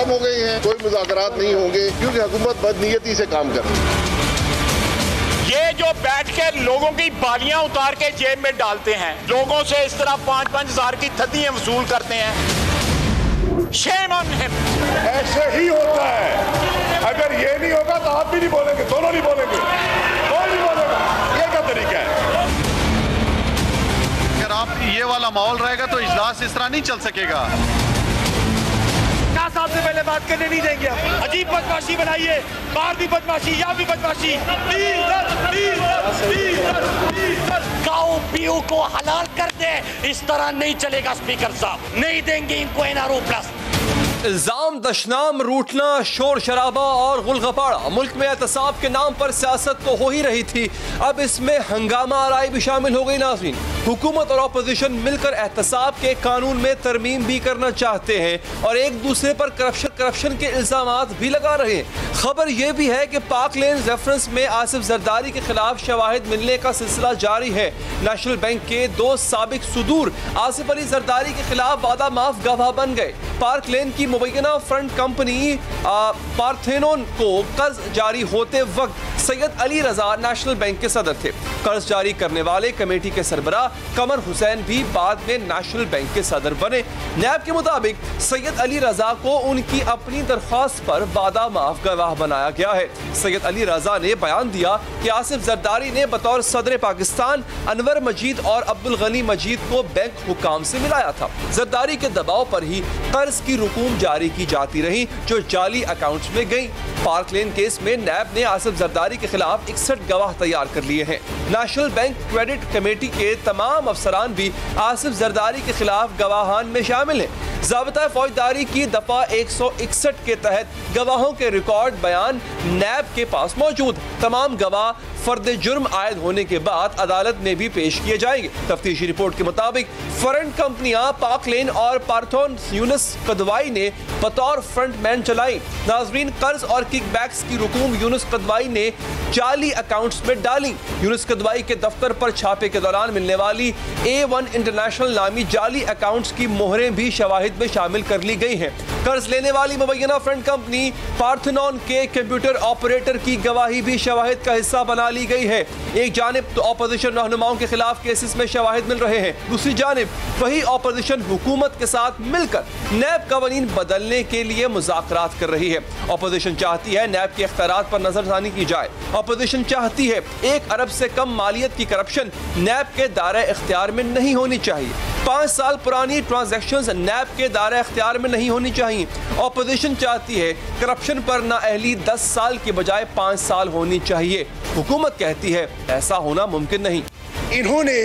खत्म हो गए हैं, कोई मुज़ाकरात नहीं होंगे क्योंकि हुकूमत बदनीयती से काम कर रही है। ये जो बैठ के लोगों की बालियां उतार के जेब में डालते हैं, लोगों से इस तरह 5-5 हजार की थदियां वसूल करते हैं, शेम ऑन हिम। ऐसे ही होता है। अगर ये नहीं होगा तो आप भी नहीं बोलेंगे, दोनों नहीं बोलेंगे, कोई नहीं बोलेगा। ये क्या तरीका है? अगर आप ये वाला माहौल रहेगा तो इजलास इस तरह नहीं चल सकेगा। साहब से पहले बात करने नहीं देंगे आप। अजीब बदमाशी बनाइए, बाहर भी बदमाशी, यहाँ भी बदमाशी। गाँव पीओ को हलाल कर दे, इस तरह नहीं चलेगा स्पीकर साहब, नहीं देंगे इनको एनआरओ प्लस। इल्जाम दशनाम, रूठना, शोर शराबा और गुलगपाड़ा। मुल्क में एहतसाब के नाम पर सियासत तो हो ही रही थी, अब इसमें हंगामा आराई भी शामिल हो गई। नाज़रीन, हुकूमत और अपोजिशन मिलकर एहतसाब के कानून में तरमीम भी करना चाहते हैं और एक दूसरे पर करप्शन के इल्जामात भी लगा रहे हैं। खबर यह भी है कि पाक लेन रेफरेंस में आसिफ जरदारी के खिलाफ शवाहिद मिलने का सिलसिला जारी है। नेशनल बैंक के 2 साबिक सुदूर आसिफ अली जरदारी के खिलाफ वादा माफ गवाह बन गए। पार्क लेन की मुबैना फ्रंट कंपनी पार्थेनोन को कर्ज जारी होते वक्त सैयद अली रजा नेशनल बैंक के सदर थे। कर्ज जारी करने वाले कमेटी के सरबराह कमर हुसैन भी बाद में नेशनल बैंक के सदर बने। नैब के मुताबिक सैयद अली रजा को उनकी अपनी दरख्वास्त पर वादा माफ गवाह बनाया गया है। सैयद अली रजा ने बयान दिया कि आसिफ जरदारी ने बतौर सदर पाकिस्तान अनवर मजीद और अब्दुल गनी मजीद को बैंक हुकाम से मिलाया था। जरदारी के दबाव पर ही कर्ज की रकूम जारी की जाती रही जो जाली अकाउंट्स में गई। पार्क लेन केस में नैब ने आसिफ जरदारी के खिलाफ 61 गवाह तैयार कर लिए हैं। नेशनल बैंक क्रेडिट कमेटी के तमाम अफसरान भी आसिफ जरदारी के खिलाफ गवाहान में शामिल हैं। ज़ाब्ता फौजदारी की दफा 161 के तहत गवाहों के रिकॉर्ड बयान नैब के पास मौजूद। तमाम गवाह फर्द जुर्म आयद होने के बाद अदालत में भी पेश किए जाएंगे। तफ्तीशी रिपोर्ट के मुताबिक फ्रंट कंपनियां पाक लेन और पार्थोन यूनुस कदवाई ने बतौर फ्रंटमैन चलाई। नाजरीन, कर्ज और किकबैक्स की रकूम यूनुस कदवाई ने जाली अकाउंट्स में डाली। यूनुस कदवाई के दफ्तर पर छापे के दौरान मिलने वाली A1 इंटरनेशनल नामी जाली अकाउंट्स की मोहरें भी शवाहिद में शामिल कर ली गई हैं। कर्ज लेने वाली मुबैना फ्रंट कंपनी पार्थेनोन के कंप्यूटर ऑपरेटर की गवाही भी शवाहिद का हिस्सा बना ली गई है। एक जानिब तो ऑपोजिशन रहनुमाओं के खिलाफ केसेस में शवाहिद मिल रहे हैं, दूसरी जानिब वही ऑपोजिशन हुकूमत के साथ मिलकर नैब कवानीन बदलने के लिए मुज़ाकरात कर रही है। ऑपोजिशन चाहती है नैब के इख्तियारात पर नजरसानी की जाए। ऑपोजिशन चाहती है 1 अरब से कम मालियत की करप्शन नैब के दायरे इख्तियार में नहीं होनी चाहिए। 5 साल पुरानी ट्रांजैक्शंस नैब के दायरे इख्तियार में नहीं होनी चाहिए। ऑपोजिशन चाहती है करप्शन पर नाअहली 10 साल के बजाय 5 साल होनी चाहिए। हुकूमत कहती है ऐसा होना मुमकिन नहीं। इन्होंने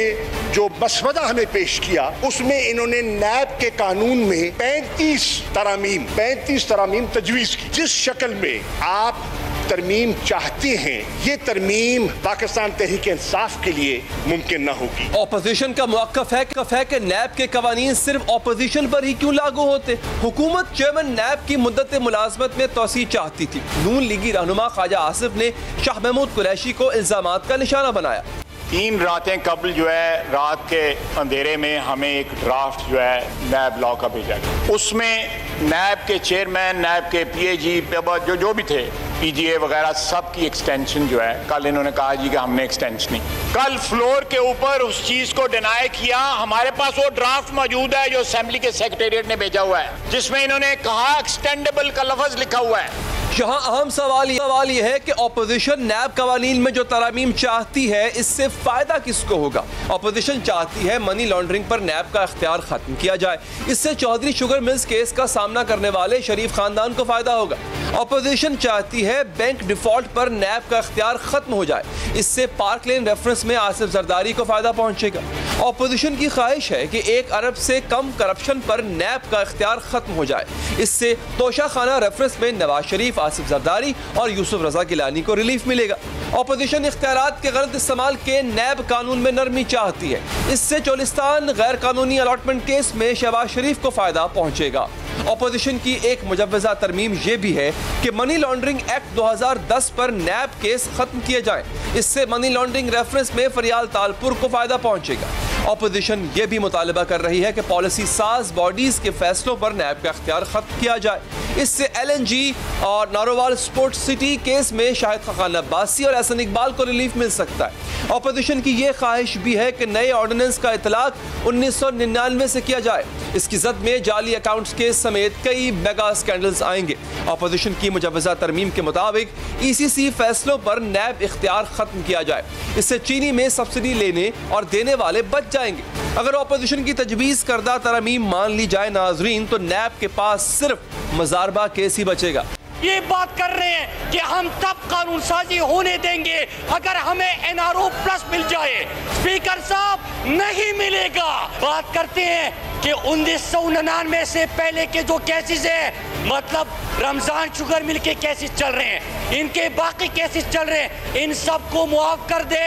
जो मसवदा हमें पेश किया उसमें इन्होंने नैब के कानून में 35 तरामीम तजवीज की। जिस शक्ल में आप तरमीम चाहते हैं, ये तरमीम पाकिस्तान तहरीक इंसाफ के लिए मुमकिन न होगी। ऑपोजिशन का मौक़िफ़ है कि नैब के कवानीन सिर्फ ऑपोजिशन पर ही क्यों लागू होते। हुकूमत चेयरमैन नैब की मुद्दत मुलाजमत में तोसी चाहती थी। नून लीगी रहनुमा ख्वाजा आसिफ ने शाह महमूद कुरैशी को इल्जामात का निशाना बनाया। 3 रातें कबल जो है रात के अंधेरे में हमें एक ड्राफ्ट जो है नैब लॉ का भेजा गया। उसमें नैब के चेयरमैन, नैब के PAG जो भी थे, PGA वगैरह सब की एक्सटेंशन जो है, कल इन्होंने कहा जी कि हमने एक्सटेंशन नहीं, कल फ्लोर के ऊपर उस चीज को डिनाई किया। हमारे पास वो ड्राफ्ट मौजूद है जो असेंबली के सेक्रेटेरिएट ने भेजा हुआ है, जिसमें इन्होंने कहा एक्सटेंडेबल का लफ्ज लिखा हुआ है। यहाँ अहम सवाल यह है कि ऑपोजिशन नैब कवानीन में जो तरामीम चाहती है इससे फायदा किसको होगा। ऑपोजिशन चाहती है मनी लॉन्ड्रिंग पर नैब का इख्तियार खत्म किया जाए, इससे चौधरी शुगर मिल्स केस का सामना करने वाले शरीफ खानदान को फायदा होगा। ऑपोजिशन चाहती है बैंक डिफॉल्ट पर नैब का इख्तियार खत्म हो जाए, इससे पार्क लेन रेफरेंस में आसिफ जरदारी को फायदा पहुंचेगा। ऑपोजिशन की ख्वाहिश है कि 1 अरब से कम करप्शन पर नैब का इख्तियार खत्म हो जाए, इससे तोशा खाना रेफरेंस में नवाज शरीफ, आसिफ जरदारी और यूसुफ रजा गिलानी को रिलीफ मिलेगा। ऑपोजिशन इख्तियारात के गलत इस्तेमाल के नैब कानून में नरमी चाहती है, इससे चोलिस्तान गैर कानूनी अलॉटमेंट केस में शहबाज शरीफ को फायदा पहुंचेगा। ऑपोजिशन की एक मुजव्वज़ा तरमीम यह भी है कि मनी लॉन्ड्रिंग एक्ट 2010 पर नैब केस खत्म किए जाए, इससे मनी लॉन्ड्रिंग रेफरेंस में फरियाल तालपुर को फायदा पहुंचेगा। ऑपोजिशन ये भी मुतालबा कर रही है कि पॉलिसी साज बॉडीज के फैसलों पर नैब का इख्तियार खत्म किया जाए, इससे LNG और नारोवाल स्पोर्ट्स सिटी केस में शाहिद खाकान अब्बासी और एहसन इकबाल को रिलीफ मिल सकता है। ऑपोजिशन की यह ख्वाहिश भी है कि नए ऑर्डिनेंस का इतलाक 1999 से किया जाए। इसकी जद में जाली अकाउंट्स केस समेत कई मेगा स्कैंडल्स आएंगे। ऑपोजिशन की मुजवजा तरमीम के मुताबिक ECC फैसलों पर नैब इख्तियार खत्म किया जाए। इससे चीनी में सब्सिडी लेने और देने वाले बच जाएंगे। अगर ऑपोजिशन की तजवीज़ करदा तरमीम मान ली जाए नाजरीन, तो नैब के पास सिर्फ मजारबा केस ही बचेगा। ये बात कर रहे हैं कि हम तब कानून साजी होने देंगे अगर हमें NRO प्लस मिल जाए। स्पीकर साहब नहीं मिलेगा। बात करते हैं कि 1999 से पहले के जो केसेस हैं, मतलब रमजान शुगर मिल के केसेस चल रहे हैं, इनके बाकी केसेस चल रहे हैं, इन सब को मुआफ कर दे,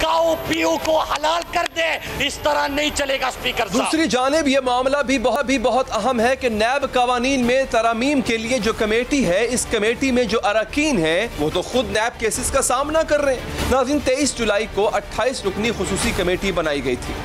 काओ पीओ को हलाल कर दे। इस तरह नहीं चलेगा स्पीकर साहब। दूसरी जानिब यह मामला भी बहुत अहम है कि नैब कवानीन में तरामीम के लिए जो कमेटी है, इस कमेटी में जो अरकान है वो तो खुद नैब केसेस का सामना कर रहे हैं। नाज़रीन, 23 जुलाई को 28 रुकनी खुसूसी कमेटी बनाई गई थी।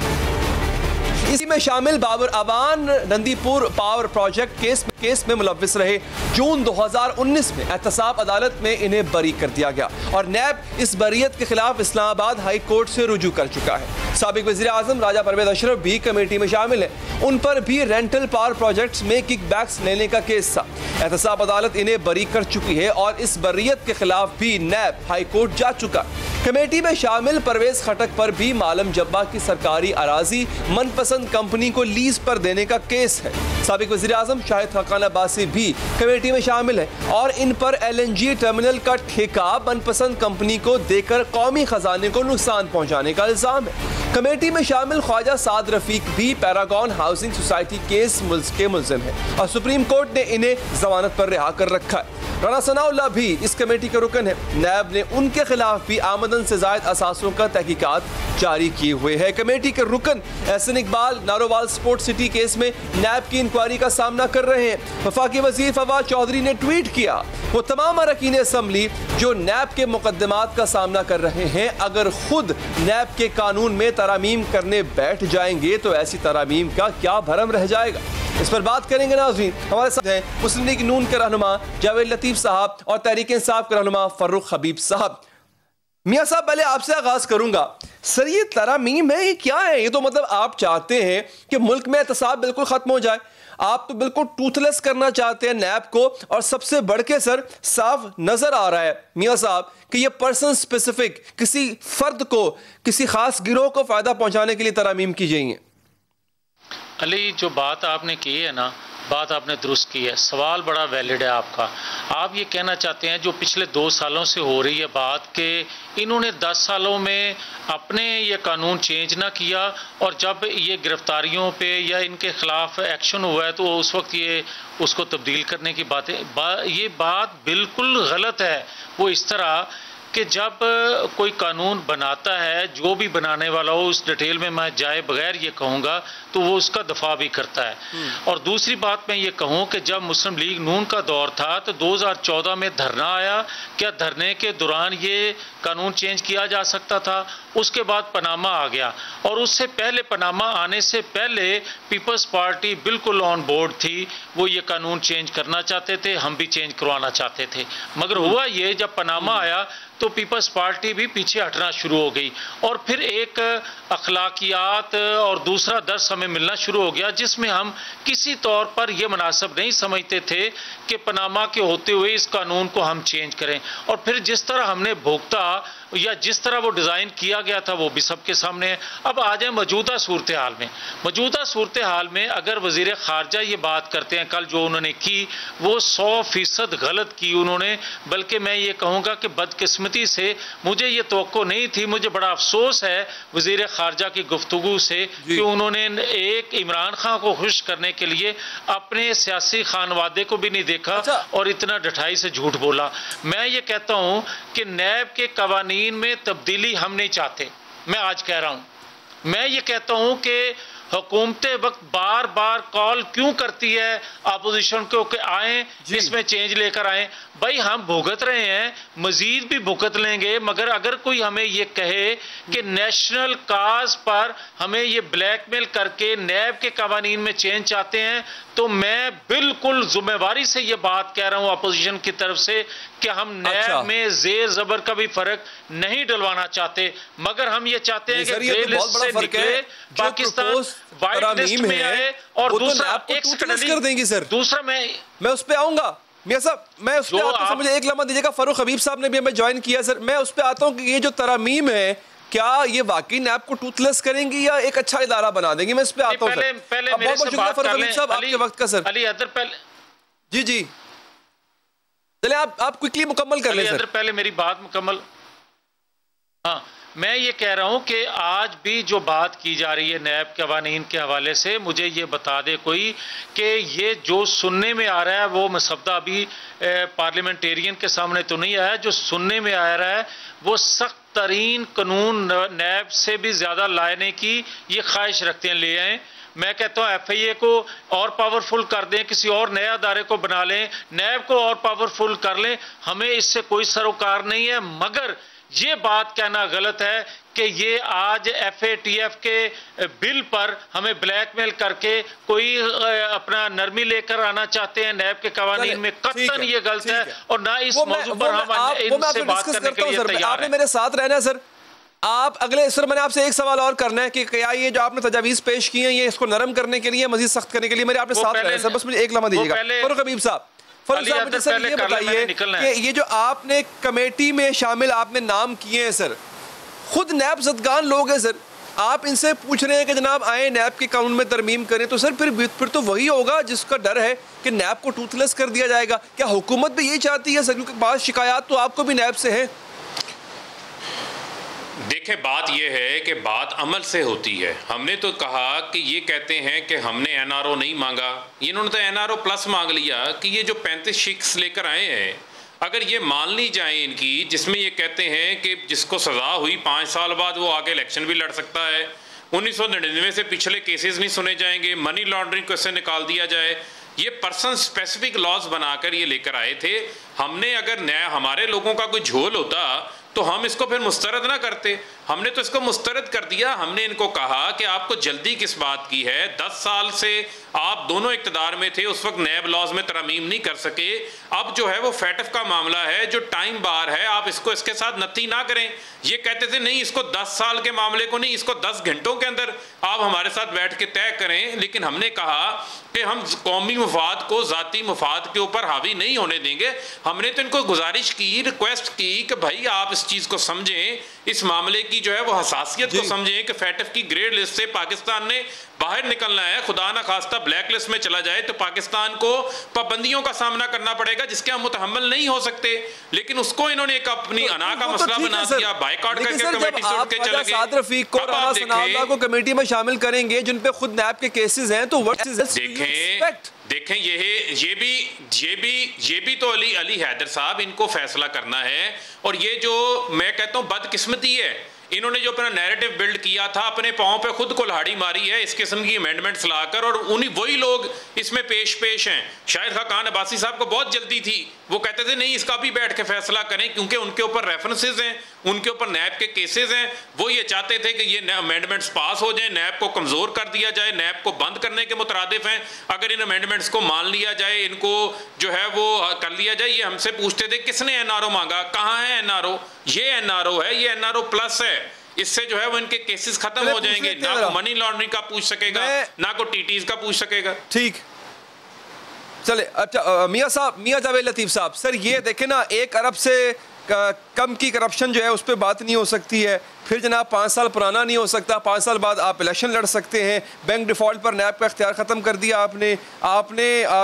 इसी में शामिल Babar Awan Nandipur power project case में मुलव्विस रहे। जून 2019 में एहतसाब अदालत में इन्हें बरी कर दिया गया और नैब इस बरीयत के खिलाफ इस्लामाबाद हाई कोर्ट से रुजू कर चुका है। साबिक वज़ीर आज़म राजा परवेज अशरफ भी कमेटी में शामिल है। उन पर भी रेंटल पावर प्रोजेक्ट्स में किकबैक्स लेने का केस था। एहतसाब अदालत इन्हें बरी कर चुकी है और इस बरीयत के खिलाफ भी नैब हाई कोर्ट जा चुका। कमेटी में शामिल परवेज खटक पर भी मालम जब्बा की सरकारी अराजी मनपसंद कंपनी को लीज पर देने का केस है। साबिक वज़ीर आज़म शाहिद खाकान अब्बासी भी कमेटी में शामिल है और इन पर LNG टर्मिनल का ठेका मनपसंद कंपनी को देकर कौमी खजाने को नुकसान पहुंचाने का इल्जाम है। कमेटी में शामिल ख्वाजा साद रफीक भी पैरागॉन हाउसिंग सोसाइटी केस के मुल्ज़िम है और सुप्रीम कोर्ट ने इन्हें जमानत पर रिहा कर रखा है। राना सनाउल्लाह भी इस कमेटी के रुकन है। नैब ने उनके खिलाफ भी आमदन से ज़ायद असासों का तहकीकात जारी किए हुए है। कमेटी के रुकन Ahsan Iqbal Narowal sports city case में नैब की इंक्वायरी का सामना कर रहे हैं। वफाकी वज़ीर फवाद चौधरी ने ट्वीट किया, वो तमाम अरकान असम्बली जो नैब के मुकदमात का सामना कर रहे हैं, अगर खुद नैब के कानून में तरामीम करने बैठ जाएंगे तो ऐसी तरामीम का क्या भरम रह जाएगा। इस पर बात करेंगे नाज़रीन। हमारे साथ हैं मुस्लिम लीग नून के रहनुमा जावेद लतीफ़ साहब और तहरीक इंसाफ के रहनुमा फर्रुख हबीब साहब। मियाँ साहब, पहले आपसे आगाज करूंगा। सर, ये तरामीम है, ये क्या है? ये तो मतलब आप चाहते हैं कि मुल्क में एहतसाब बिल्कुल खत्म हो जाए। आप तो बिल्कुल टूथलेस करना चाहते हैं नैब को। और सबसे बढ़ के सर, साफ नजर आ रहा है मियाँ साहब कि ये पर्सन स्पेसिफिक किसी फर्द को, किसी खास गिरोह को फायदा पहुंचाने के लिए तरामीम की जाएंगी। अली, जो बात आपने की है ना, बात आपने दुरुस्त की है। सवाल बड़ा वैलिड है आपका। आप ये कहना चाहते हैं जो पिछले 2 सालों से हो रही है बात कि इन्होंने 10 सालों में अपने ये कानून चेंज ना किया और जब ये गिरफ्तारियों पे या इनके खिलाफ एक्शन हुआ है तो उस वक्त ये उसको तब्दील करने की ये बात बिल्कुल गलत है। वो इस तरह कि जब कोई कानून बनाता है, जो भी बनाने वाला हो, उस डिटेल में मैं जाए बगैर ये कहूँगा तो वो उसका दफा भी करता है। और दूसरी बात मैं ये कहूँ कि जब मुस्लिम लीग नून का दौर था तो 2014 में धरना आया। क्या धरने के दौरान ये कानून चेंज किया जा सकता था? उसके बाद पनामा आ गया और उससे पहले, पनामा आने से पहले पीपल्स पार्टी बिल्कुल ऑन बोर्ड थी। वो ये कानून चेंज करना चाहते थे, हम भी चेंज करवाना चाहते थे। मगर हुआ ये, जब पनामा आया तो पीपल्स पार्टी भी पीछे हटना शुरू हो गई और फिर एक अखलाकियात और दूसरा दर्स हमें मिलना शुरू हो गया जिसमें हम किसी तौर पर यह मुनासिब नहीं समझते थे कि पनामा के होते हुए इस कानून को हम चेंज करें। और फिर जिस तरह हमने भुगता या जिस तरह वो डिज़ाइन किया गया था वो भी सबके सामने है। अब आ जाए मौजूदा सूरत हाल में। मौजूदा सूरत हाल में अगर वज़ीर ख़ारजा ये बात करते हैं, कल जो उन्होंने की वो 100% गलत की उन्होंने, बल्कि मैं ये कहूँगा कि बदकिस्मती से मुझे ये तवक्को नहीं थी। मुझे बड़ा अफसोस है वज़ीर ख़ारजा की गुफ्तगू से कि उन्होंने एक इमरान खान को खुश करने के लिए अपने सियासी खानवादे को भी नहीं देखा और इतना ढठाई से झूठ बोला। मैं ये कहता हूँ कि नैब के कवानीन में तब्दीली हम नहीं चाहते। मैं आज कह रहा हूँ, मैं ये कहता हूँ कि हुकूमतें वक्त बार बार कॉल क्यों करती है अपोजिशन को कि आए इसमें चेंज लेकर आए? भाई हम भुगत रहे हैं, मजीद भी भुगत लेंगे, मगर अगर कोई हमें ये कहे कि नेशनल काज पर हमें ये ब्लैकमेल करके नैब के कवानीन में चेंज चाहते हैं, तो मैं बिल्कुल जिम्मेवारी से ये बात कह रहा हूं अपोजिशन की तरफ से कि हम नैब में जेर जबर का भी फर्क नहीं डलवाना चाहते, मगर हम ये चाहते हैं कि ग्रे लिस्ट से निकले, पाकिस्तान व्हाइट लिस्ट में आए। और दूसरा एक कर देंगे सर, दूसरा मैं उस पे आऊंगा मियां साहब, मैं उस पे आता हूं, मुझे एक लम्हा दीजिएगा। फारूक हबीब साहब ने भी हमें ज्वाइन किया सर, मैं उस पे आता हूं कि ये जो तरमीम है क्या ये वाकई नैब को टूथलेस करेंगी या एक अच्छा इदारा बना देंगी? मैं इस पे आता हूं। पहले मेरे से बात कर लें आपके वक्त का सर। अली हैदर पहले जी चले आप क्विकली मुकम्मल कर लें सर। पहले मेरी बात मुकम्मल। हाँ, मैं ये कह रहा हूं कि आज भी जो बात की जा रही है नैब कवानीन के हवाले से, मुझे ये बता दे कोई कि ये जो सुनने में आ रहा है वो मसवदा अभी पार्लियामेंटेरियन के सामने तो नहीं आया, जो सुनने में आ रहा है वो सख्त तरीन कानून नैब से भी ज़्यादा लाने की ये ख्वाहिश रखते हैं, ले आएँ। मैं कहता हूँ FIA को और पावरफुल कर दें, किसी और नए अदारे को बना लें, नैब को और पावरफुल कर लें, हमें इससे कोई सरोकार नहीं है। मगर ये बात कहना गलत है कि ये आज FATF के बिल पर हमें ब्लैकमेल करके कोई अपना नरमी लेकर आना चाहते हैं नैब के कवानीन में, कतन ये गलत है। और ना इस मौजू पर हम इनसे बात करने के लिए तैयार हैं। आपने मेरे साथ रहना है सर। आप अगले सर मैंने आपसे एक सवाल और करना है कि क्या ये जो आपने तजावीज़ पेश की हैं ये इसको नरम करने के लिए, मजीद सख्त करने के लिए, मेरे आपने साथ रहना है सर, बस मुझे एक लम्हा दीजिएगा। फारूक हबीब साहब, मुझे सर ये बताइए कि ये जो आपने कमेटी में शामिल आपने नाम किए हैं सर, खुद नैब ज़दगान लोग हैं सर, आप इनसे पूछ रहे हैं कि जनाब आए नैब के कानून में तरमीम करें, तो सर फिर तो वही होगा जिसका डर है कि नैब को टूथलेस कर दिया जाएगा। क्या हुकूमत भी यही चाहती है सर? क्योंकि बाद शिकायत तो आपको भी नैब से है। देखें, बात यह है कि बात अमल से होती है। हमने तो कहा कि ये कहते हैं कि हमने NRO नहीं मांगा, इन्होंने तो NRO प्लस मांग लिया कि ये जो 35 शिक्स लेकर आए हैं, अगर ये मान ली जाए इनकी, जिसमें ये कहते हैं कि जिसको सज़ा हुई 5 साल बाद वो आगे इलेक्शन भी लड़ सकता है, 1999 से पिछले केसेस नहीं सुने जाएंगे, मनी लॉन्ड्रिंग को इससे निकाल दिया जाए, ये पर्सन स्पेसिफिक लॉज बनाकर ये लेकर आए थे। हमने अगर नया हमारे लोगों का कोई झोल होता तो हम इसको फिर मुस्तरद ना करते, हमने तो इसको मुस्तरद कर दिया। हमने इनको कहा कि आपको जल्दी किस बात की है, 10 साल से आप दोनों इक़्तिदार में थे, उस वक्त नैब लॉज में तरमीम नहीं कर सके, अब जो है वो फैटफ का मामला है, जो टाइम बार है, आप इसको इसके साथ नत्ती ना करें। ये कहते थे नहीं, इसको 10 साल के मामले को नहीं, इसको 10 घंटों के अंदर आप हमारे साथ बैठ के तय करें। लेकिन हमने कहा कि हम कौमी मफाद को ज़ाती मफाद के ऊपर हावी नहीं होने देंगे। हमने तो इनको गुजारिश की, रिक्वेस्ट की कि भाई आप इस चीज़ को समझें, इस मामले की जो है वो हसासियत को समझें कि फैटफ की ग्रे लिस्ट से पाकिस्तान ने बाहर निकलना है। खुदा ना खास्ता ब्लैक लिस्ट में चला जाए तो पाकिस्तान को पाबंदियों का सामना करना पड़ेगा जिसके हम मुतहम्मल नहीं हो सकते। लेकिन उसको इन्होंने एक अपनी अना का मसला बना दिया, बाइकॉट करके कमेटी से उठ के चले गए। साद रफीक को, राना सनाउल्लाह को कमेटी में शामिल करेंगे जिन पे खुद नैब के केसेस हैं, तो देखें ये भी तो अली हैदर साहब इनको फैसला करना है। और ये जो मैं कहता हूँ बदकिस्मती है, इन्होंने जो अपना नैरेटिव बिल्ड किया था, अपने पांव पे खुद कुल्हाड़ी मारी है इस किस्म की अमेंडमेंट्स लाकर, और उन्हीं वही लोग इसमें पेश हैं। शाहिद खान अब्बासी साहब को बहुत जल्दी थी, वो कहते थे नहीं इसका भी बैठ के फैसला करें क्योंकि उनके ऊपर रेफरेंसेज हैं, उनके ऊपर नैब के केसेस हैं। वो ये चाहते थे कि ये अमेंडमेंट्स पास हो जाए, नैब को कमज़ोर कर दिया जाए, नैब को बंद करने के मुतरादिफ हैं। अगर इन अमेंडमेंट्स को मान लिया जाए, इनको जो है वो कर लिया जाए। ये हमसे पूछते थे किसने NRO मांगा, कहाँ है NRO? ये NRO है, ये NRO प्लस है। इससे जो है वो इनके केसेस खत्म हो जाएंगे, ना को मनी लॉन्ड्रिंग का पूछ सकेगा, ना को TTs का पूछ सकेगा। ठीक चले। अच्छा मियां जावेद लतीफ़ साहब, सर ये देखें ना, 1 अरब से कम की करप्शन जो है उस पर बात नहीं हो सकती है। फिर जनाब 5 साल पुराना नहीं हो सकता, 5 साल बाद आप इलेक्शन लड़ सकते हैं। बैंक डिफ़ॉल्ट पर नैब का इख्तियार ख़त्म कर दिया आपने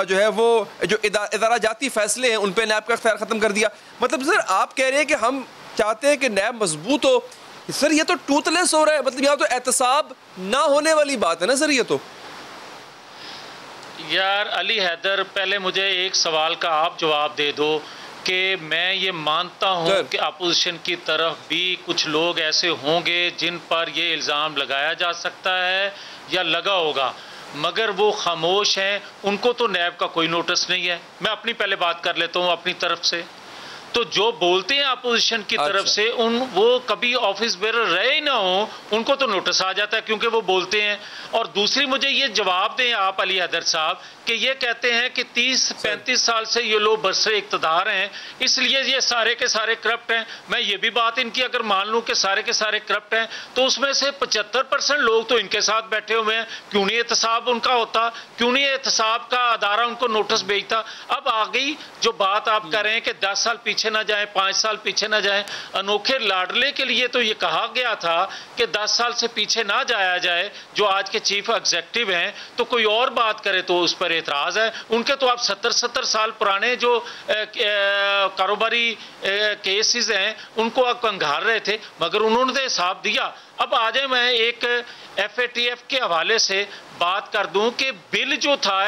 जो है वो जो इदारा जाती फैसले हैं उन पर नैब का इख्तियार ख़त्म कर दिया। मतलब सर आप कह रहे हैं कि हम चाहते हैं कि नैब मजबूत हो, सर ये तो टूथलेस हो रहा है। मतलब यहाँ तो एहतसाब ना होने वाली बात है ना सर। ये तो यार अली हैदर, पहले मुझे एक सवाल का आप जवाब दे दो कि मैं ये मानता हूँ कि अपोजिशन की तरफ भी कुछ लोग ऐसे होंगे जिन पर ये इल्ज़ाम लगाया जा सकता है, या लगा होगा, मगर वो खामोश हैं, उनको तो नैब का कोई नोटिस नहीं है। मैं अपनी पहले बात कर लेता हूँ अपनी तरफ से। तो जो बोलते हैं अपोजिशन की तरफ से, वो कभी ऑफिस बेरर रहे ही ना हो, उनको तो नोटिस आ जाता है क्योंकि वो बोलते हैं। और दूसरी मुझे ये जवाब दें आप अली हैदर साहब कि ये कहते हैं कि 30-35 साल से ये लोग बरसरे इक़्तिदार हैं, इसलिए ये सारे के सारे करप्ट हैं। मैं ये भी बात इनकी अगर मान लूँ कि सारे के सारे करप्ट हैं, तो उसमें से 75% लोग तो इनके साथ बैठे हुए हैं। क्यों नहीं एहतसाब उनका होता, क्यों नहीं एहतसाब का अदारा उनको नोटिस भेजता। अब आ गई जो बात आप कर रहे हैं कि 10 साल पीछे ना जाए, 5 साल पीछे ना जाए। अनोखे लाडले के लिए तो ये कहा गया था कि 10 साल से पीछे ना जाया जाए, जो आज के चीफ एग्जीक्यूटिव हैं। तो कोई और बात करे तो उस पर एतराज है। उनके तो आप 70 साल पुराने जो कारोबारी केसेस हैं उनको आप कंगाल रहे थे, मगर उन्होंने तो हिसाब दिया। अब आ जाए मैं एक FATF के हवाले से बात कर दूं कि बिल जो था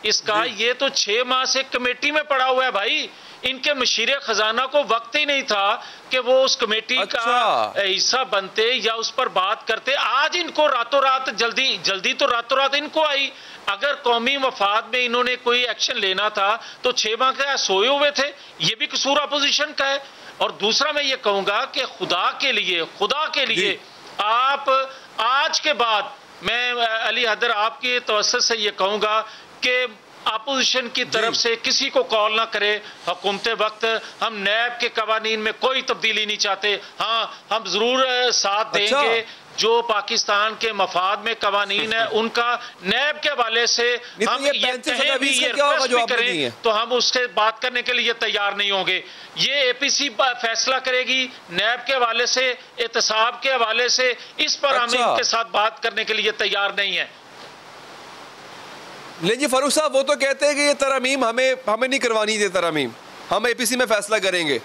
इसका, ये तो 6 माह से कमेटी में पड़ा हुआ है भाई। इनके मशीरे खजाना को वक्त ही नहीं था कि वो उस कमेटी का हिस्सा बनते या उस पर बात करते। आज इनको रातों रात जल्दी तो रातों रात इनको आई। अगर कौमी मफाद में इन्होंने कोई एक्शन लेना था तो 6 माह का सोए हुए थे। ये भी कसूर अपोजिशन का है। और दूसरा मैं ये कहूंगा कि खुदा के लिए आप आज के बाद, मैं अली हैदर आपकी तवज्जो से ये कहूंगा कि अपोजिशन की तरफ से किसी को कॉल ना करे हुकूमत वक्त। हम नैब के कवानीन में कोई तब्दीली नहीं चाहते। हाँ, हम जरूर साथ देंगे जो पाकिस्तान के मफाद में कवानीन है उनका नैब के हवाले से हम ये कहें भी, ये रिक्वेस्ट भी करें तो हम उससे बात करने के लिए तैयार नहीं होंगे। ये APC फैसला करेगी नैब के हवाले से, एहतसाब के हवाले से। इस पर हम इनके साथ बात करने के लिए तैयार नहीं है। ले जी फारूक साहब, वो तो कहते हैं कि ये तरमीम हमें नहीं करवानी थी, तरमीम हम APC में फैसला करेंगे।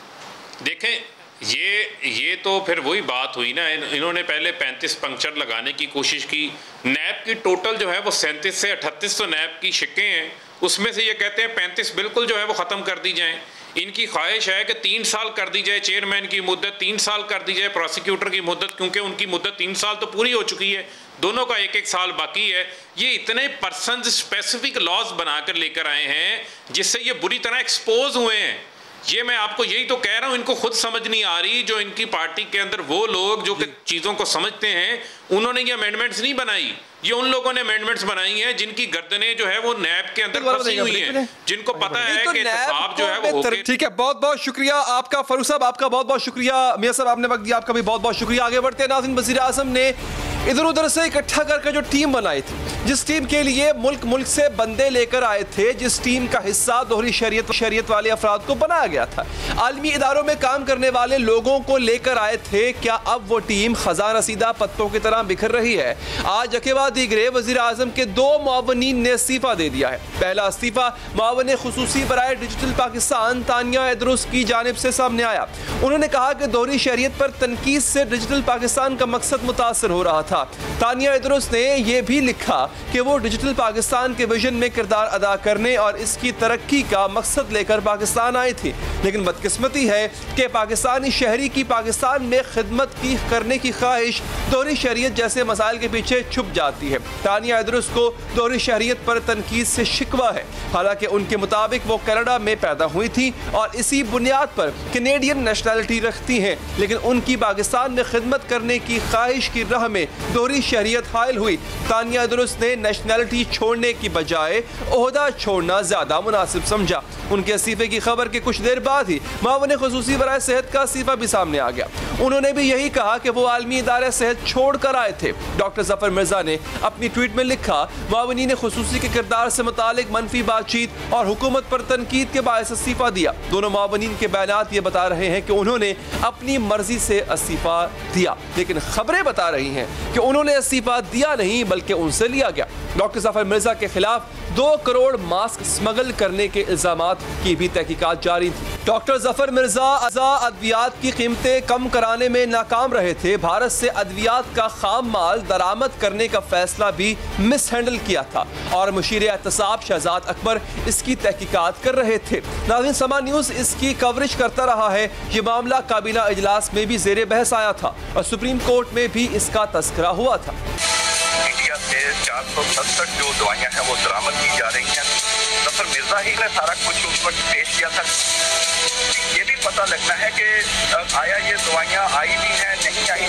देखें, ये तो फिर वही बात हुई ना। इन्होंने पहले 35 पंक्चर लगाने की कोशिश की। नैब की टोटल जो है वो 37 से 38 तो नैब की शिकें हैं, उसमें से ये कहते हैं 35 बिल्कुल जो है वो ख़त्म कर दी जाएं। इनकी ख्वाहिश है कि 3 साल कर दी जाए चेयरमैन की मुद्दत, 3 साल कर दी जाए प्रोसिक्यूटर की मुद्दत, क्योंकि उनकी मुद्दत 3 साल तो पूरी हो चुकी है, दोनों का 1-1 साल बाकी है। ये इतने पर्सन स्पेसिफिक लॉज बनाकर लेकर आए हैं जिससे ये बुरी तरह एक्सपोज हुए हैं। ये मैं आपको यही तो कह रहा हूँ, इनको खुद समझ नहीं आ रही। जो इनकी पार्टी के अंदर वो लोग जो कि चीज़ों को समझते हैं, उन्होंने ये अमेंडमेंट्स नहीं बनाई। ये उन लोगों ने अमेंडमेंट्स बनाई हैं जिनकी गर्दनें जो है वो नैब के अंदर फंसी हुई हैं, जिनको पता है कि इंतखाब जो है वो ठीक है। बहुत बहुत शुक्रिया आपका फारूक साहब, आपका बहुत बहुत शुक्रिया मियां साहब, आपने वक्त दिया, आपका भी बहुत बहुत शुक्रिया। आगे बढ़ते हैं नाज़रीन, वज़ीर आज़म ने इधर उधर से इकट्ठा करके जो टीम बनाई थी, जिस टीम के लिए मुल्क से बंदे लेकर आए थे, जिस टीम का हिस्सा दोहरी शरीयत वाले अफराद को बनाया गया था, आलमी इदारों में काम करने वाले लोगों को लेकर आए थे, क्या अब वो टीम खजान रसीदा पत्तों की तरह बिखर रही है? आज जकेवा दीगरे वज़ीर आज़म के 2 मुआवनीन ने इस्तीफा दे दिया है। पहला इस्तीफा मुआवन खुसूसी बराए डिजिटल पाकिस्तान तानिया इदरुस की जानिब से सामने आया। उन्होंने कहा कि दोहरी शरीयत पर तनकीद से डिजिटल पाकिस्तान का मकसद मुतासर हो रहा था। तानिया इदरुस ने यह भी लिखा कि वो डिजिटल पाकिस्तान के विजन में किरदार अदा करने और इसकी तरक्की का मकसद लेकर पाकिस्तान आई थी, लेकिन बदकिस्मती है कि पाकिस्तानी शहरी की पाकिस्तान में खिदमत करने की ख्वाहिश दोहरी शरीयत जैसे मसाइल के पीछे छुप जाती है। तानिया इदरुस को दोहरी शरीयत पर तनकीद से शिकवा है। हालांकि उनके मुताबिक वो कनाडा में पैदा हुई थी और इसी बुनियाद पर कैनेडियन नेशनैलिटी रखती हैं, लेकिन उनकी पाकिस्तान में खिदमत करने की ख्वाहिश की राह में दोहरी शरीयत हायल हुई। तानिया इदरुस ने नेशनैलिटी छोड़ने की बजाय ओहदा छोड़ना ज्यादा मुनासिब समझा। उनके इस्तीफे की खबर के कुछ देर बाद ही मुआवन खुसूसी बराए सेहत का इस्तीफा भी सामने आ गया। उन्होंने भी यही कहा कि वो आलमी इदारे सेहत छोड़ कर आए थे। डॉक्टर जफर मिर्जा ने अपनी ट्वीट में लिखा, मुआवनीन खुसूसी के किरदार से मुतालिक मनफी बातचीत और हुकूमत पर तनकीद के बायस इस्तीफा दिया। दोनों मुआवनीन के बयानात ये बता रहे हैं कि उन्होंने अपनी मर्जी से इस्तीफा दिया, लेकिन खबरें बता रही हैं कि उन्होंने इस्तीफा दिया नहीं बल्कि उनसे लिया गया। डॉक्टर जफर मिर्जा के खिलाफ 2 करोड़ मास्क स्मगल करने के इल्जामात की भी तहकीकात जारी थी। डॉक्टर जफर मिर्जा अद्वियात की कीमतें कम कराने में नाकाम रहे थे। भारत से अद्वियात का खाम माल दरामद करने का फैसला भी मिस हैंडल किया था और मुशीर एहतसाब शहजाद अकबर इसकी तहकीकात कर रहे थे। नाज़रीन, समा न्यूज़ इसकी कवरेज करता रहा है। ये मामला काबीना इजलास में भी ज़ेरे बहस आया था और सुप्रीम कोर्ट में भी इसका तस्करा हुआ था। कि 467 जो दवाइयाँ हैं वो बरामद की जा रही हैं। जफर मिर्जा ही ने सारा कुछ उस वक्त पेश किया था। ये भी पता लगना है कि आया ये दवाइयाँ आई भी हैं नहीं आई।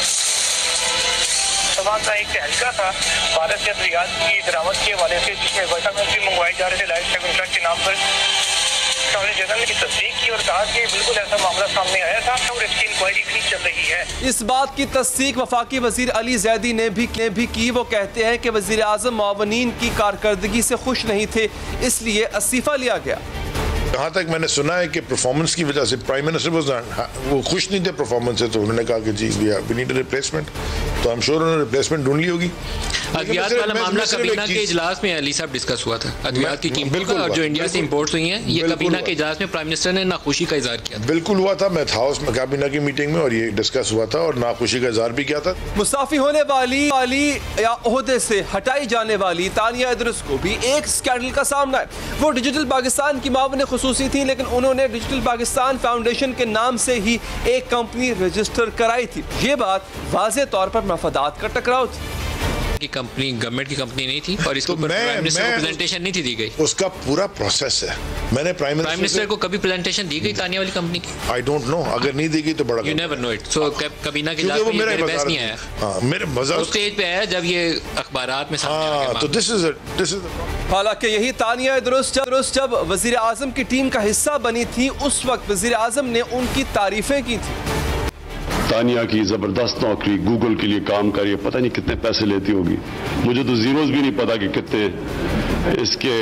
वहाँ का एक तहलका था भारत के रियाद की गिरावट के हवाले से, जिसमें विटामिन भी मंगवाए जा रहे थे लाइफ सेविंग ड्रग के नाम पर। जनरल ने तस्दीक की और कहा कि बिल्कुल ऐसा मामला सामने आया था और इसकी इंक्वायरी भी चल रही है। इस बात की तस्दीक वफाकी वजीर अली जैदी ने भी की। वो कहते हैं कि वजीर आज़म मुआवनीन की कारकर्दगी से खुश नहीं थे, इसलिए इस्तीफा लिया गया। जहाँ तक मैंने सुना है कि परफॉर्मेंस की वजह से प्राइम मिनिस्टर वो खुश नहीं थे परफॉर्मेंस से, तो उन्होंने कहा कि जी वी नीड रिप्लेसमेंट, तो आई एम श्योर उन्होंने रिप्लेसमेंट ढूंढ ली होगी। अद्वियात वाला मामला कबीना के इजलास में अली साहब डिस्कस हुआ था। अद्वियात की कीमतों का और जो इंडिया से इंपोर्ट्स हुई हैं, ये कबीना के इजलास में प्राइम मिनिस्टर ने नाखुशी का इजहार किया था। बिल्कुल हुआ था, मैं था उसमें कबीना की मीटिंग में और ये डिस्कस हुआ था और नाखुशी का इजहार भी किया था। मुस्ताफी होने वाली या ओहदे से हटाई जाने वाली तानिया इदरिस को भी एक स्कैंडल का सामना है। वो डिजिटल पाकिस्तान की मावन खुसूसी थी, लेकिन उन्होंने डिजिटल पाकिस्तान फाउंडेशन के नाम से ही एक कंपनी रजिस्टर कराई थी। ये बात वाज़े तौर पर मफादात का टकराव थी। की कंपनी गवर्नमेंट की कंपनी नहीं थी और इसको प्राइम मिनिस्टर को प्रेजेंटेशन नहीं थी दी गई। उसका पूरा प्रोसेस है। मैंने प्राइम मिनिस्टर को कभी प्रेजेंटेशन दी गई तानिया वाली कंपनी की? आई डोंट नो, अगर नहीं दी गई तो बड़ा यू नेवर नो इट। सो कबीना के इजलास में मेरे पास नहीं आया। हां, मेरे मजाक उस स्टेज पे आया जब ये अखबारात में सामने आ गया। तो दिस इज हालांकि यही तानिया इदरिस जब वजीर आजम की टीम का हिस्सा बनी थी, उस वक्त वजीर आजम ने उनकी तारीफें की थी। तानिया की ज़बरदस्त नौकरी, गूगल के लिए काम करिए, पता नहीं कितने पैसे लेती होगी, मुझे तो जीरोज भी नहीं पता कि कितने इसके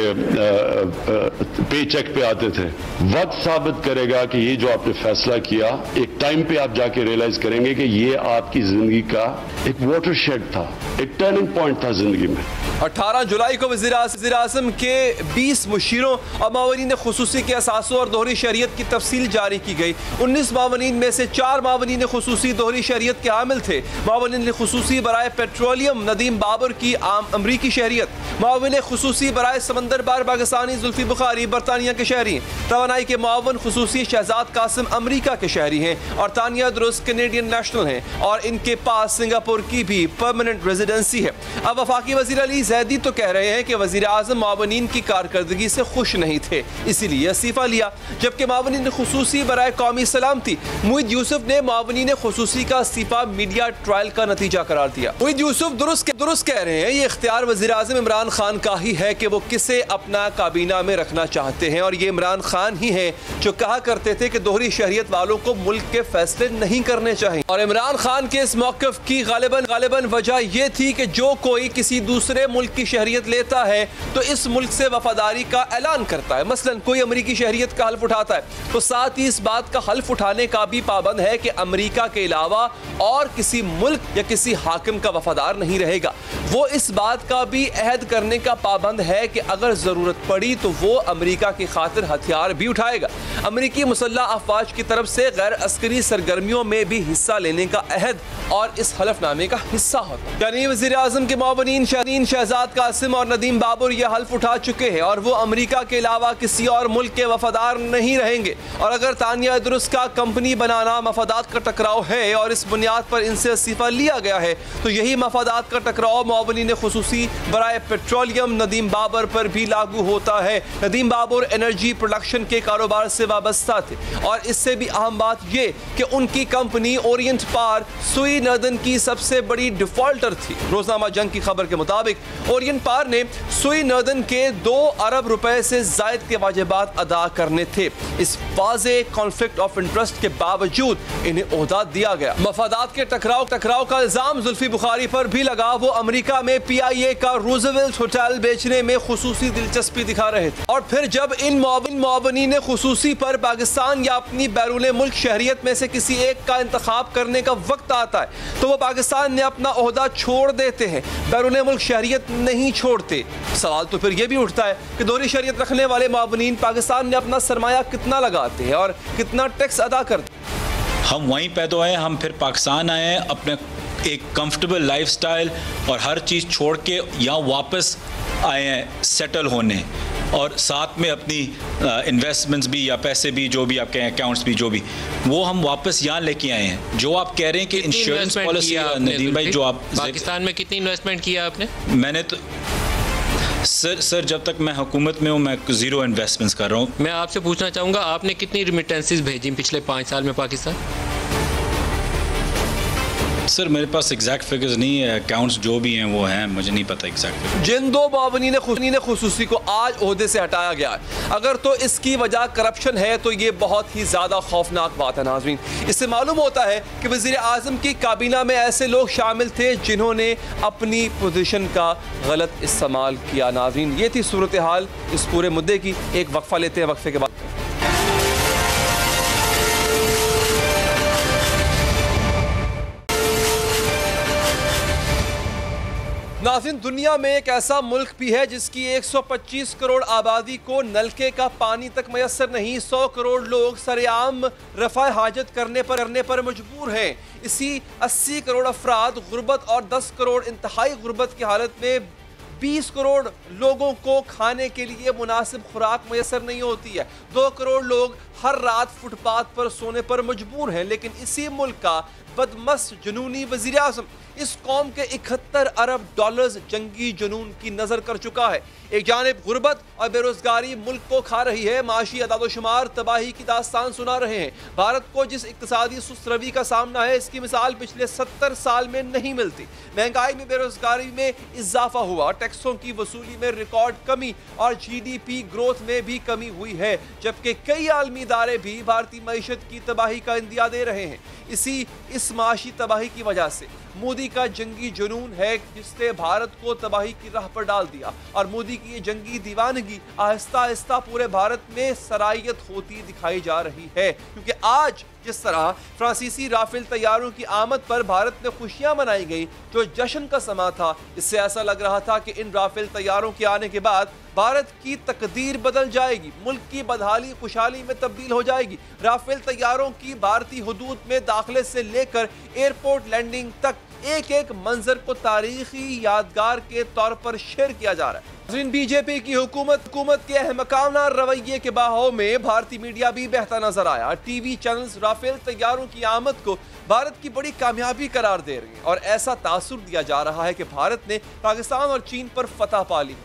पे चेक पे आते थे। वक्त साबित करेगा कि ये जो आपने फैसला किया, एक टाइम पे आप जाके रियलाइज करेंगे कि ये आपकी जिंदगी का एक वाटरशेड था, एक टर्निंग पॉइंट था जिंदगी में। 18 जुलाई को वज़ीर आज़म के 20 मुशीरों और मावनीन खुसूसी के असासों और दोहरी शरीयत की तफसील जारी की गई। 19 मावनीन में से 4 मावनीन खुसूसी दोहरी शरीयत के हामिल थे। मावनीन खुसूसी बराए पेट्रोलियम नदीम बाबर की अमरीकी शहरियत, मावन खुसूसी बराए समंदर बार पाकिस्तानी जुल्फी बुखारी बरतानिया के शहरी, तवानाई के मावन खुसूसी शहजाद कासिम अमरीका के शहरी हैं और तानिया इदरिस कैनेडियन नेशनल हैं और इनके पास सिंगापुर की भी परमानेंट रेजिडेंसी है। अब वफाकी वज़ीर अली जैदी तो कह रहे हैं कि वज़ीर आज़म मावनीन की कारकर्दगी से खुश नहीं थे, इसीलिए इस्तीफा लिया, जबकि मावनीन खुसूसी बराए कौमी सलामती मुईद यूसुफ ने मावनीन खुसूसी का इस्तीफा मीडिया ट्रायल का नतीजा करार दिया। मुईद यूसुफ दुरुस्त कह रहे हैं ये इख्तियार वज़ीर आज़म इमरान खान का ही है कि वो किसे अपना काबीना में रखना चाहते हैं और ये इमरान खान ही है जो कहा करते थे कि दोहरी शहरियत वालों को मुल्क के फैसले नहीं करने चाहिए। और इमरान खान के इस मौक़िफ़ की गालिबन वजह यह थी कि जो कोई किसी दूसरे मुल्क की शहरियत लेता है तो इस मुल्क से वफादारी का ऐलान करता है। मसलन कोई अमरीकी शहरियत का हल्फ उठाता है तो साथ ही इस बात का हल्फ उठाने का भी पाबंद है कि अमरीका के अलावा और किसी मुल्क या किसी हाकिम का वफादार नहीं रहेगा। वो इस बात का भी अहद करने का पाबंद है कि अगर ज़रूरत पड़ी तो वो अमरीका की खातिर हथियार भी उठाएगा। अमरीकी मुसल्लह अफवाज की तरफ से गैर अस्करी सरगर्मियों में भी हिस्सा लेने का अहद और इस हल्फनामे का हिस्सा होता। यानी वज़ीर आज़म के मावनीन शहजाद कासिम और नदीम बाबर यह हल्फ उठा चुके हैं और वो अमरीका के अलावा किसी और मुल्क के वफादार नहीं रहेंगे। और अगर तानिया इदरिस का कंपनी बनाना मफादात का टकराव है और इस बुनियाद पर इनसे इस्तीफा लिया गया है तो यही मफादात का टकराव मावनीन खुसूसी बराए पेट्रोलियम नदीम बाबर पर भी लागू होता है। नदीम बाबर एनर्जी प्रोडक्शन के कारोबार से वाबस्ता थे और इससे भी अहम बात यह कि उनकी कंपनी ओरिएंट पार सुई नर्दन की सबसे बड़ी डिफॉल्टर थी। रोजनामा जंग की खबर के मुताबिक ओरिएंट पार ने सुई नर्दन के 2 अरब रुपए से जायद के वाजिबात अदा करने थे। इस वाज़े कॉन्फ्लिक्ट ऑफ इंटरेस्ट के बावजूद इन्हें ओहदा दिया गया। मफादात के टकराव का इल्जाम जुल्फी बुखारी पर भी लगा। वो अमेरिका में PIA का रूजवेल्ट होटल बेचने में खुसूसी दिलचस्पी दिखा रहे थे और फिर जब इन मावनीन खुसूसी पर पाकिस्तान या अपनी बैरून मुल्क शहरियत में से किसी एक का इंतखाब करने का वक्त आता है तो वो पाकिस्तान ने अपना ओहदा छोड़ देते हैं, बैरून मुल्क शहरियत नहीं छोड़ते। सवाल तो फिर यह भी उठता है कि दोहरी शहरियत रखने वाले मावनीन पाकिस्तान में अपना सरमाया कितना लगाते हैं और कितना टैक्स अदा करते हैं। हम वहीं पैदा हुए, हम फिर पाकिस्तान आए, अपने एक कंफर्टेबल लाइफस्टाइल और हर चीज़ छोड़ के यहाँ वापस आए हैं सेटल होने, और साथ में अपनी इन्वेस्टमेंट्स भी या पैसे भी जो भी आपके अकाउंट्स भी जो भी वो हम वापस यहाँ लेके आए हैं। जो आप कह रहे हैं कि इंश्योरेंस पॉलिसी, नदीम भाई, जो आप पाकिस्तान में कितनी इन्वेस्टमेंट किया आपने? मैंने तो सर जब तक मैं हुकूमत में हूँ मैं ज़ीरो इन्वेस्टमेंट्स कर रहा हूँ। मैं आपसे पूछना चाहूँगा, आपने कितनी रिमिटेंसेस भेजी पिछले 5 साल में पाकिस्तान? सर मेरे पास एग्जैक्ट फिगर्स नहीं है, अकाउंट्स जो भी हैं वो हैं, मुझे नहीं पता एग्जैक्ट फिगर्स। जिन 2 मावनीन खुसूसी को आज ओहदे से हटाया गया है, अगर तो इसकी वजह करप्शन है तो ये बहुत ही ज़्यादा खौफनाक बात है नाज़रीन। इससे मालूम होता है कि वज़ीर आज़म की काबीना में ऐसे लोग शामिल थे जिन्होंने अपनी पोजीशन का गलत इस्तेमाल किया। नाज़रीन, ये थी सूरत हाल इस पूरे मुद्दे की। एक वक्फा लेते हैं, वक्फे के बाद नाज़रीन, दुनिया में एक ऐसा मुल्क भी है जिसकी 125 करोड़ आबादी को नलके का पानी तक मैसर नहीं। 100 करोड़ लोग सरेआम रफ़ा हाजत करने पर मजबूर हैं। इसी 80 करोड़ अफराद गुर्बत और 10 करोड़ इंतहाई गुर्बत की हालत में 20 करोड़ लोगों को खाने के लिए मुनासिब खुराक मैसर नहीं होती है। 2 करोड़ लोग हर रात फुटपाथ पर सोने पर मजबूर हैं। लेकिन इसी मुल्क का बदमस्त जुनूनी वज़ीर आज़म इस कौम के 71 अरब डॉलर्स जंगी जुनून की नज़र कर चुका है। एक जानिब गुर्बत और बेरोजगारी मुल्क को खा रही है, माशी अदादोशुमार तबाही की दास्तान सुना रहे हैं। भारत को जिस इक्तिसादी सुस्त रवी का सामना है, इसकी मिसाल पिछले 70 साल में नहीं मिलती। महंगाई में, बेरोजगारी में इजाफा हुआ, टैक्सों की वसूली में रिकॉर्ड कमी और GDP ग्रोथ में भी कमी हुई है, जबकि कई आलमी इदारे भी भारतीय मईशत की तबाही का इंदिया दे रहे हैं। इस माशी तबाही की वजह से मोदी का जंगी जुनून है जिसने भारत को तबाही की राह पर डाल दिया, और मोदी की ये जंगी दीवानगी आहिस्ता आहिस्ता पूरे भारत में सरायत होती दिखाई जा रही है। क्योंकि आज जिस तरह फ्रांसीसी राफेल तैयारों की आमद पर भारत में खुशियां मनाई गई, जो जश्न का समा था, इससे ऐसा लग रहा था कि इन राफेल तैयारों के आने के बाद भारत की तकदीर बदल जाएगी, मुल्क की बदहाली खुशहाली में तब्दील हो जाएगी। राफेल तैयारों की भारतीय हुदूद में दाखिले से लेकर एयरपोर्ट लैंडिंग तक एक एक मंजर को तारीखी यादगार के तौर पर शेयर किया जा रहा है। बीजेपी की हुकूमत के अहमकाना रवैये के बाहों में भारतीय मीडिया भी बहता नजर आया। टीवी चैनल्स राफेल तैयारों की आमद को भारत की बड़ी कामयाबी करार दे रहे हैं, और ऐसा तासुर दिया जा रहा है कि भारत ने पाकिस्तान और चीन पर फतह पा ली।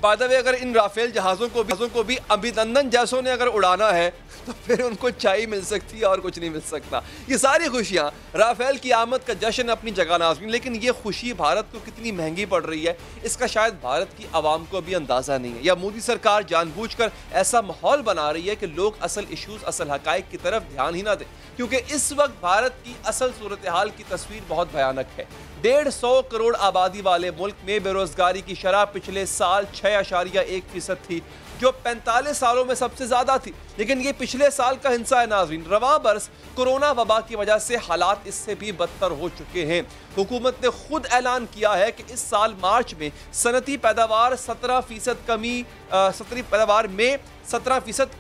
बाय द वे, अगर इन राफेल जहाज़ों को भी अभिनंदन जैसों ने अगर उड़ाना है तो फिर उनको चाय मिल सकती है और कुछ नहीं मिल सकता। ये सारी खुशियाँ राफेल की आमद का जश्न अपनी जगह नाज़रीन, लेकिन ये खुशी भारत को कितनी महंगी पड़ रही है इसका शायद भारत की आवाम को भी अंदाज़ा नहीं है, या मोदी सरकार जानबूझकर ऐसा माहौल बना रही है कि लोग असल इशूज़, असल हक़ाइक़ की तरफ ध्यान ही ना दें। क्योंकि इस वक्त भारत की असल सूरत हाल की तस्वीर बहुत भयानक है। 150 करोड़ आबादी वाले मुल्क में बेरोजगारी की शरह पिछले साल 6.1% थी, जो 45 सालों में सबसे ज्यादा थी। लेकिन ये पिछले साल का हिस्सा है नाज़रीन। रवां बरस कोरोना वबा की वजह से हालात इससे भी बदतर हो चुके हैं। हुकूमत ने खुद ऐलान किया है कि इस साल मार्च में सनती पैदावार 17%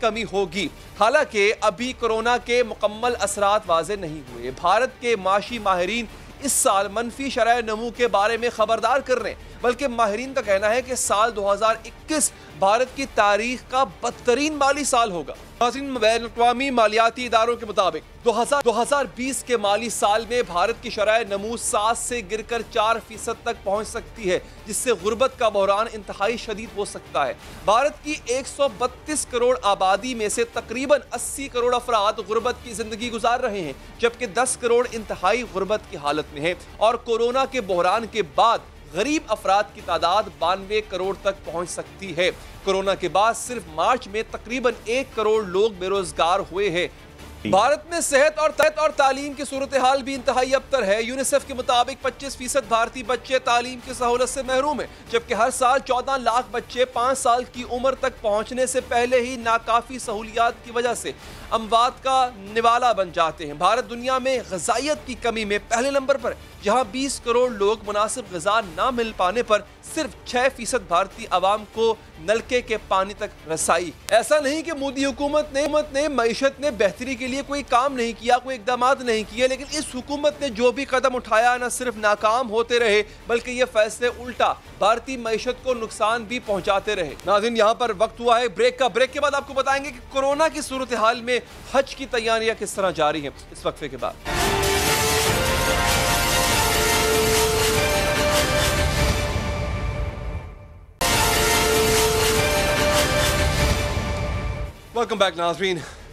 कमी होगी। हालांकि अभी कोरोना के मुकम्मल असरात वाज़ेह नहीं हुए। भारत के माशी माहिरीन इस साल मनफी शरह नमू के बारे में खबरदार कर रहे हैं, बल्कि माहिरीन का कहना है कि साल 2021 भारत की तारीख का बदतरीन माली साल होगा। बैनुल-अक़वामी मालियाती इदारों के मुताबिक 2020 के माली साल में भारत की शरह नमू 7 से गिरकर 4% तक पहुंच सकती है, जिससे गुर्बत का बहरान इंतहाई शदीद हो सकता है। भारत की 132 करोड़ आबादी में से तकरीबन 80 करोड़ अफराद गुर्बत की जिंदगी गुजार रहे हैं, जबकि 10 करोड़ इंतहाई गुर्बत की हालत में है। और कोरोना के बहरान के बाद गरीब अफराद की तादाद 92 करोड़ तक पहुंच सकती है। कोरोना के बाद सिर्फ मार्च में तकरीबन 1 करोड़ लोग बेरोजगार हुए हैं। भारत में सेहत और तालीम की सूरत हाल भी इंतहाई अबतर है। यूनिसेफ के मुताबिक 25% भारतीय बच्चे तालीम की सहूलत से महरूम हैं, जबकि हर साल 14 लाख बच्चे 5 साल की उम्र तक पहुंचने से पहले ही नाकाफी सहूलियात की वजह से अमवात का निवाला बन जाते हैं। भारत दुनिया में ग़िज़ाइयत की कमी में पहले नंबर पर, जहां 20 करोड़ लोग मुनासिब ग़िज़ा ना मिल पाने पर सिर्फ 6% भारतीय आवाम को नलके के पानी तक रसाई। ऐसा नहीं कि मोदी हुकूमत ने मईशत में बेहतरी के लिए लिए कोई काम नहीं किया, कोई इकदाम नहीं किए, लेकिन इस हुकूमत ने जो भी कदम उठाया न सिर्फ नाकाम होते रहे बल्कि ये फैसले उल्टा भारतीय मईशत को नुकसान भी पहुंचाते रहे। नाज़रीन, यहाँ पर वक्त हुआ है ब्रेक का। ब्रेक के बाद आपको बताएंगे कि कोरोना की सूरत हाल में हज की तैयारियां किस तरह जारी हैं। इस वक्फे के बाद वेलकम बैक।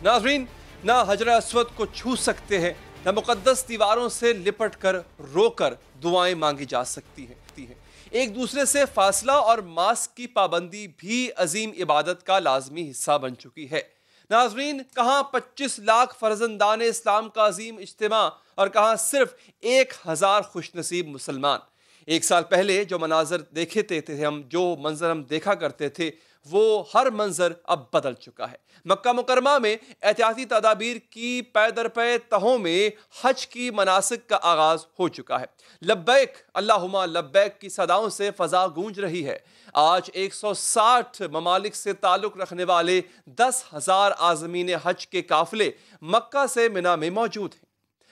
नाज़रीन, ना हजर अस्वद को छू सकते हैं, ना मुकद्दस दीवारों से लिपट कर रोकर दुआएं मांगी जा सकती हैं। एक दूसरे से फासला और मास्क की पाबंदी भी अजीम इबादत का लाजमी हिस्सा बन चुकी है। नाज़रीन, कहाँ 25 लाख फर्जंदान इस्लाम का अजीम इज्तिमा और कहाँ सिर्फ 1000 खुशनसीब मुसलमान। एक साल पहले जो मनाजर देखे थे हम, जो मंजर हम देखा करते थे, वो हर मंजर अब बदल चुका है। मक्का मुकरमा में एहतियाती तदाबीर की पै दर पै तहों में हज की मनासिक का आगाज हो चुका है। लब्बैक अल्लाहुम्मा लब्बैक की सदाओं से फजा गूंज रही है। आज 160 ममालिक से ताल्लुक रखने वाले 10,000 आज़मीन हज के काफिले मक्का से मिना में मौजूद हैं।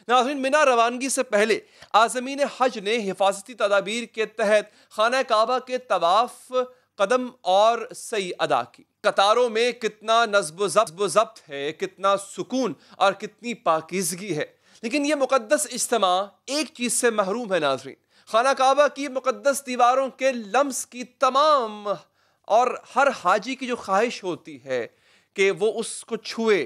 नाज़रीन, मिना रवानगी से पहले आज़मीन हज ने हिफाजती तदाबीर के तहत खाना काबा के तवाफ, कदम और सही अदा की। कतारों में कितना नज़्ब ज़ब्त है, कितना सुकून और कितनी पाकीज़गी है। लेकिन ये मुक़द्दस इज्तिमा एक चीज़ से महरूम है। नाज़रीन, खाना काबा की मुक़द्दस दीवारों के लम्स की तमाम और हर हाजी की जो ख्वाहिश होती है कि वो उसको छुए।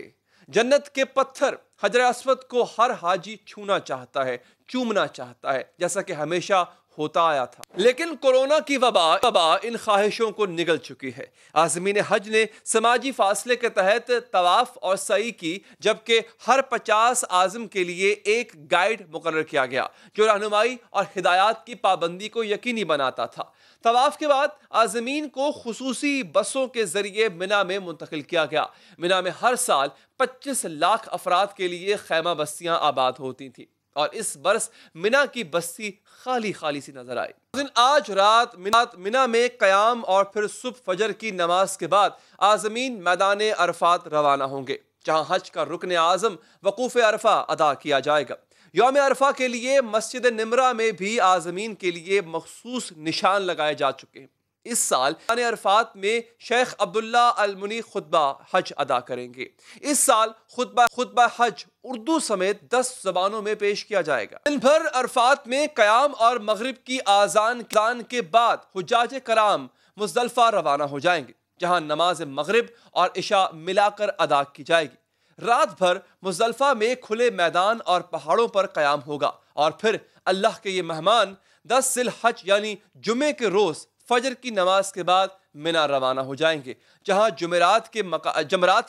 जन्नत के पत्थर हजर अस्वद को हर हाजी छूना चाहता है, चूमना चाहता है, जैसा कि हमेशा होता आया था। लेकिन कोरोना की वबा इन ख्वाहिशों को निगल चुकी है। आज़मीन हज ने समाजी फासले के तहत तवाफ और सई की, जबकि हर 50 आज़म के लिए एक गाइड मुकर्रर किया गया जो रहनुमाई और हिदायत की पाबंदी को यकीनी बनाता था। तवाफ के बाद आज़मीन को खुसूसी बसों के जरिए मिना में मुंतकिल किया गया। मिना में हर साल 25 लाख अफराद के लिए खैमा बस्तियां आबाद होती थी और इस बरस मिना की बस्ती खाली सी नजर आई। आज रात मिना में कयाम और फिर सुबह फजर की नमाज के बाद आज़मीन मैदान अरफात रवाना होंगे, जहां हज का रुकन आज़म वकूफ़ अरफा अदा किया जाएगा। यौम अरफा के लिए मस्जिद निमरा में भी आज़मीन के लिए मखसूस निशान लगाए जा चुके हैं। इस साल अरफात में शेख अब्दुल्ला अल मुनी खुतबा हज अदा करेंगे। इस साल खुतबा हज उर्दू समेत 10 ज़बानों में पेश किया जाएगा। दिन भर अरफात में क़याम और मगरिब की आज़ान के बाद हुज्जाज कराम मुज़दलिफ़ा रवाना हो जाएंगे, जहां नमाज मगरिब और इशा मिलाकर अदा की जाएगी। रात भर मुज़दलिफ़ा में खुले मैदान और पहाड़ों पर क़याम होगा और फिर अल्लाह के ये मेहमान 10 ज़िल-हज यानी जुमे के रोज़ फजर की नमाज के बाद मिना रवाना हो जाएंगे, जहां जमरात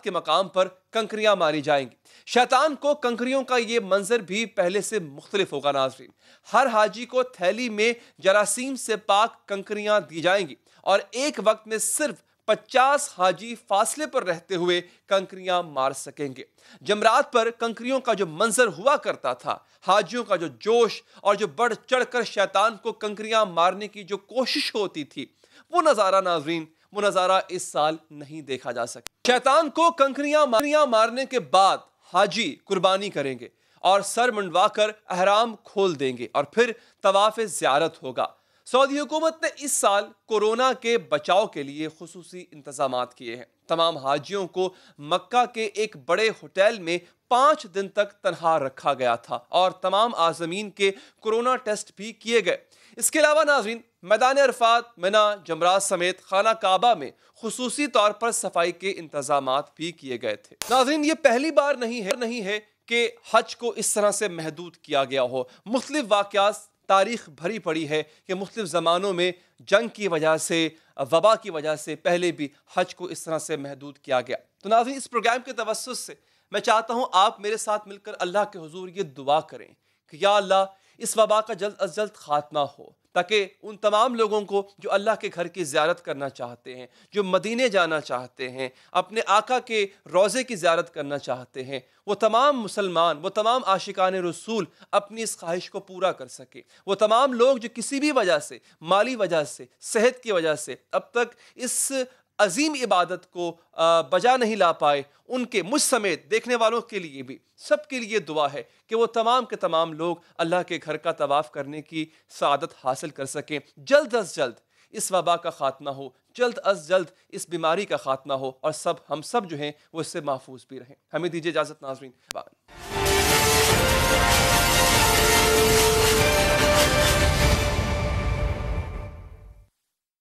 के मकाम पर कंकरियां मारी जाएंगी। शैतान को कंकरियों का ये मंजर भी पहले से मुख्तलिफ होगा। नाज़रीन, हर हाजी को थैली में जरासीम से पाक कंकरियां दी जाएंगी और एक वक्त में सिर्फ 50 हाजी फासले पर रहते हुए कंकरियां मार सकेंगे। जमरात पर कंकरियों का जो मंजर हुआ करता था, हाजियों का जो जोश और जो बढ़ चढ़ कर शैतान को कंकरियां मारने की जो कोशिश होती थी, वो नज़ारा नाज़रीन, वो नज़ारा इस साल नहीं देखा जा सका। शैतान को कंकरियां मारने के बाद हाजी कुर्बानी करेंगे और सर मुंडवा कर अहराम खोल देंगे और फिर तवाफ ज़ियारत होगा। सऊदी हुकूमत ने इस साल कोरोना के बचाव के लिए खुसूसी इंतजामात किए हैं। तमाम हाजियों को मक्का के एक बड़े होटल में 5 दिन तक तनहा रखा गया था और तमाम आज़मीन के कोरोना टेस्ट भी किए गए। इसके अलावा नाज़रीन, मैदान अरफात, मिना, जमरात समेत खाना काबा में खुसूसी तौर पर सफाई के इंतजामात भी किए गए थे। नाज़रीन, ये पहली बार नहीं है कि हज को इस तरह से महदूद किया गया हो। मुख्तलिफ वाक़यात तारीख भरी पड़ी है कि मुख्तलिफ ज़मानों में जंग की वजह से, वबा की वजह से पहले भी हज को इस तरह से महदूद किया गया। तो नाज़रीन, इस प्रोग्राम के तवस्सुस से मैं चाहता हूँ आप मेरे साथ मिलकर अल्लाह के हुजूर ये दुआ करें कि या अल्लाह, इस वबा का जल्द अज जल्द खात्मा हो, ताकि उन तमाम लोगों को जो अल्लाह के घर की ज़ियारत करना चाहते हैं, जो मदीने जाना चाहते हैं, अपने आका के रोज़े की ज़ियारत करना चाहते हैं, वो तमाम मुसलमान, वो तमाम आशिकान रसूल अपनी इस ख्वाहिश को पूरा कर सके। वो तमाम लोग जो किसी भी वजह से, माली वजह से, सेहत की वजह से अब तक इस अजीम इबादत को बजा नहीं ला पाए, उनके मुझ समेत देखने वालों के लिए भी, सबके लिए दुआ है कि वो तमाम के तमाम लोग अल्लाह के घर का तवाफ़ करने की सआदत हासिल कर सकें। जल्द अज जल्द इस वबा का खात्मा हो, जल्द अज जल्द इस बीमारी का खात्मा हो और हम सब जो हैं वो इससे महफूज भी रहें। हमें दीजिए इजाज़त नाज़रीन।